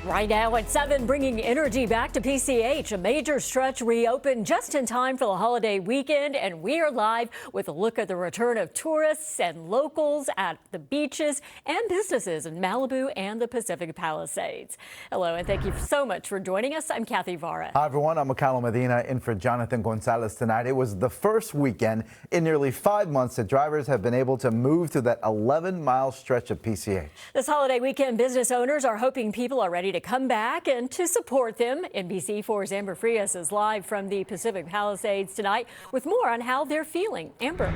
Right now at 7, bringing energy back to PCH. A major stretch reopened just in time for the holiday weekend, and we are live with a look at the return of tourists and locals at the beaches and businesses in Malibu and the Pacific Palisades. Hello, and thank you so much for joining us. I'm Kathy Vara. Hi, everyone. I'm Macalo Medina in for Jonathan Gonzalez tonight. It was the first weekend in nearly 5 months that drivers have been able to move through that 11-mile stretch of PCH. This holiday weekend, business owners are hoping people are ready to come back and to support them. NBC4's Amber Frias is live from the Pacific Palisades tonight with more on how they're feeling. Amber.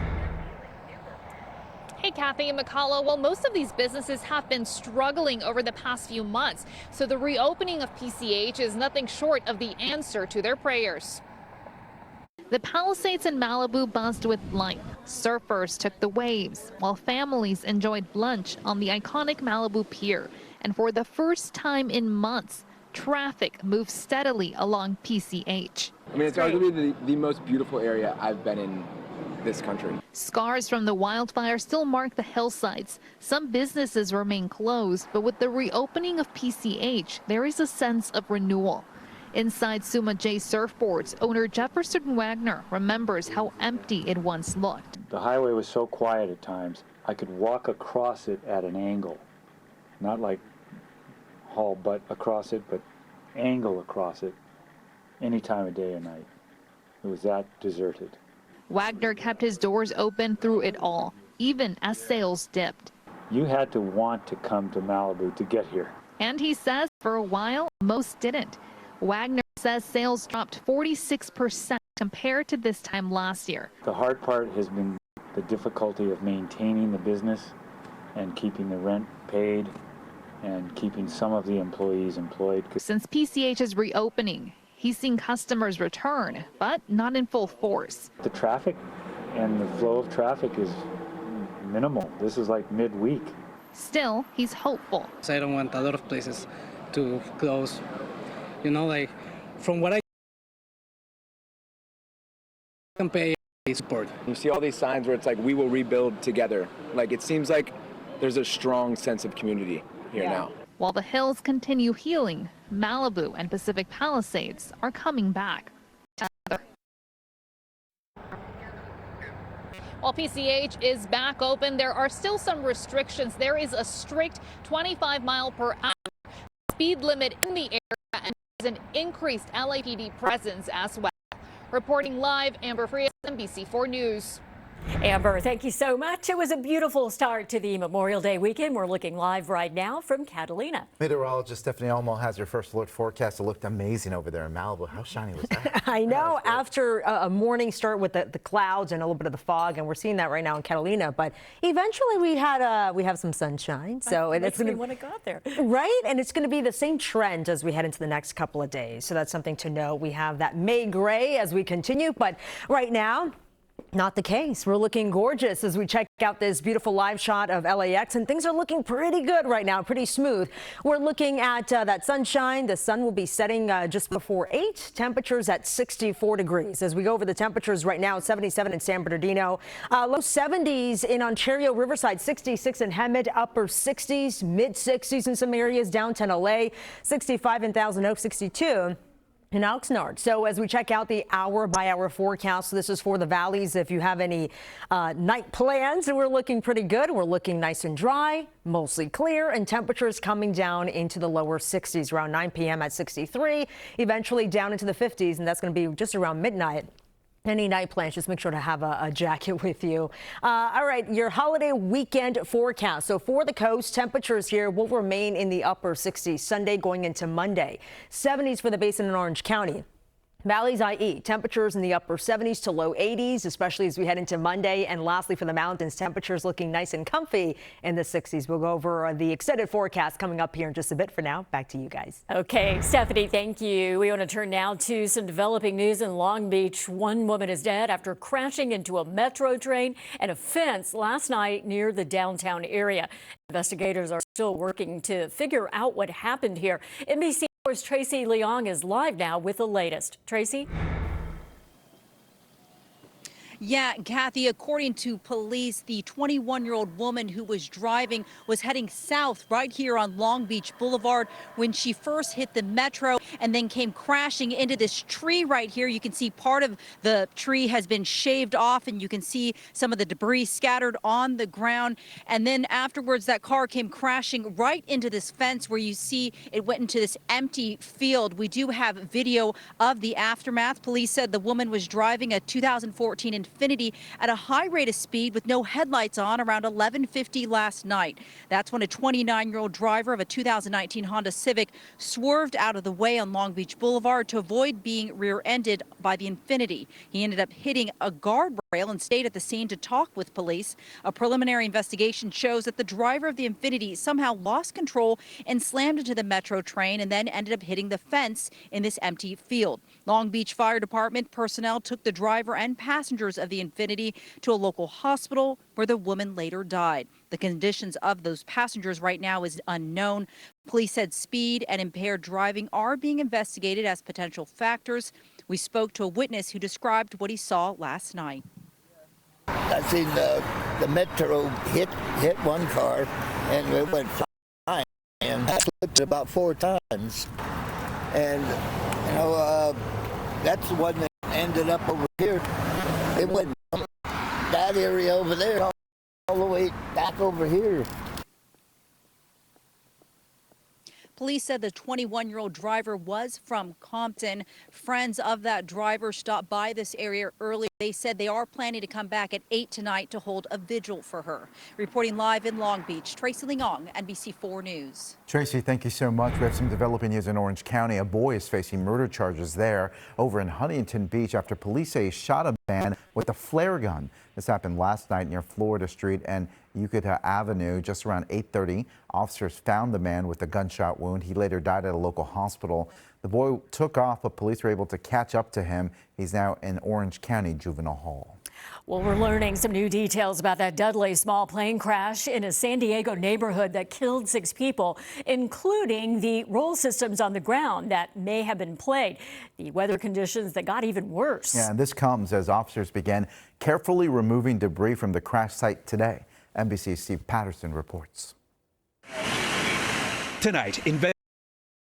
Hey, Kathy and Macalo. Well, most of these businesses have been struggling over the past few months, so the reopening of PCH is nothing short of the answer to their prayers. The Palisades in Malibu buzzed with life. Surfers took the waves, while families enjoyed lunch on the iconic Malibu Pier. And for the first time in months, traffic moved steadily along PCH. I mean, it's arguably the most beautiful area I've been in this country. Scars from the wildfire still mark the hillsides. Some businesses remain closed, but with the reopening of PCH, there is a sense of renewal. Inside Suma J Surfboards, owner Jefferson Wagner remembers how empty it once looked. The highway was so quiet at times, I could walk across it at an angle. Not like haul butt across it, but angle across it any time of day or night. It was that deserted. Wagner kept his doors open through it all, even as sales dipped. You had to want to come to Malibu to get here. And he says for a while, most didn't. Wagner says sales dropped 46% compared to this time last year. The hard part has been the difficulty of maintaining the business and keeping the rent paid and keeping some of the employees employed. Since PCH is reopening, he's seen customers return, but not in full force. The traffic and the flow of traffic is minimal. This is like midweek. Still, he's hopeful. I don't want a lot of places to close. You know, like from what I can pay support. You see all these signs where it's like, we will rebuild together. Like, it seems like there's a strong sense of community here now. While the hills continue healing, Malibu and Pacific Palisades are coming back. While PCH is back open, there are still some restrictions. There is a strict 25-mile-per-hour speed limit in the area, and there's an increased LAPD presence as well. Reporting live, Amber Frias, NBC4 News. Amber, thank you so much. It was a beautiful start to the Memorial Day weekend. We're looking live right now from Catalina. Meteorologist Stephanie Olmo has your first alert forecast. It looked amazing over there in Malibu. How shiny was that? I know, after a morning start with the clouds and a little bit of the fog, and we're seeing that right now in Catalina. But eventually we have some sunshine, so it's going to want to go out there, right? And it's going to be the same trend as we head into the next couple of days. So that's something to know. We have that May gray as we continue, but right now, not the case. We're looking gorgeous as we check out this beautiful live shot of LAX, and things are looking pretty good right now, pretty smooth. We're looking at that sunshine. The sun will be setting just before 8. Temperatures at 64 degrees. As we go over the temperatures right now, 77 in San Bernardino, low 70s in Ontario, Riverside, 66 in Hemet, upper 60s, mid 60s in some areas, downtown LA, 65 in Thousand Oaks, 62. In Oxnard. So as we check out the hour-by-hour forecast, this is for the valleys. If you have any night plans, we're looking pretty good. We're looking nice and dry, mostly clear, and temperatures coming down into the lower 60s around 9 p.m. at 63, eventually down into the 50s, and that's going to be just around midnight. Any night plans, just make sure to have a jacket with you. All right, your holiday weekend forecast. So for the coast, temperatures here will remain in the upper 60s Sunday going into Monday. 70s for the basin in Orange County. Valleys, i.e. temperatures in the upper 70s to low 80s, especially as we head into Monday. And lastly, for the mountains, temperatures looking nice and comfy in the 60s. We'll go over the extended forecast coming up here in just a bit. For now, back to you guys. Okay, Stephanie, thank you. We want to turn now to some developing news in Long Beach. One woman is dead after crashing into a metro train and a fence last night near the downtown area. Investigators are still working to figure out what happened here. NBC4's Tracy Leong is live now with the latest. Tracy? Yeah, Kathy, according to police, the 21-year-old woman who was driving was heading south right here on Long Beach Boulevard when she first hit the metro and then came crashing into this tree right here. You can see part of the tree has been shaved off and you can see some of the debris scattered on the ground. And then afterwards, that car came crashing right into this fence where you see it went into this empty field. We do have video of the aftermath. Police said the woman was driving a 2014 Infiniti at a high rate of speed with no headlights on around 11:50 last night. That's when a 29-year-old driver of a 2019 Honda Civic swerved out of the way on Long Beach Boulevard to avoid being rear-ended by the Infiniti. He ended up hitting a guardrail and stayed at the scene to talk with police. A preliminary investigation shows that the driver of the Infiniti somehow lost control and slammed into the metro train and then ended up hitting the fence in this empty field. Long Beach Fire Department personnel took the driver and passengers of the Infiniti to a local hospital where the woman later died. The conditions of those passengers right now is unknown. Police said speed and impaired driving are being investigated as potential factors. We spoke to a witness who described what he saw last night. I seen the metro hit one car and it went flying and I flipped it about 4 times. And you know, that's the one that ended up over here. It went from that area over there all the way back over here. Police said the 21-year-old driver was from Compton. Friends of that driver stopped by this area earlier. They said they are planning to come back at 8 tonight to hold a vigil for her. Reporting live in Long Beach, Tracy Lingong, NBC4 News. Tracy, thank you so much. We have some developing news in Orange County. A boy is facing murder charges there. Over in Huntington Beach after police say he shot a man with a flare gun. This happened last night near Florida Street and Ukiah Avenue. Just around 8:30, officers found the man with a gunshot wound. He later died at a local hospital. The boy took off, but police were able to catch up to him. He's now in Orange County Juvenile Hall. Well, we're learning some new details about that deadly small plane crash in a San Diego neighborhood that killed 6 people, including the roll systems on the ground that may have been played. The weather conditions that got even worse. Yeah, and this comes as officers began carefully removing debris from the crash site today. NBC's Steve Patterson reports. Tonight,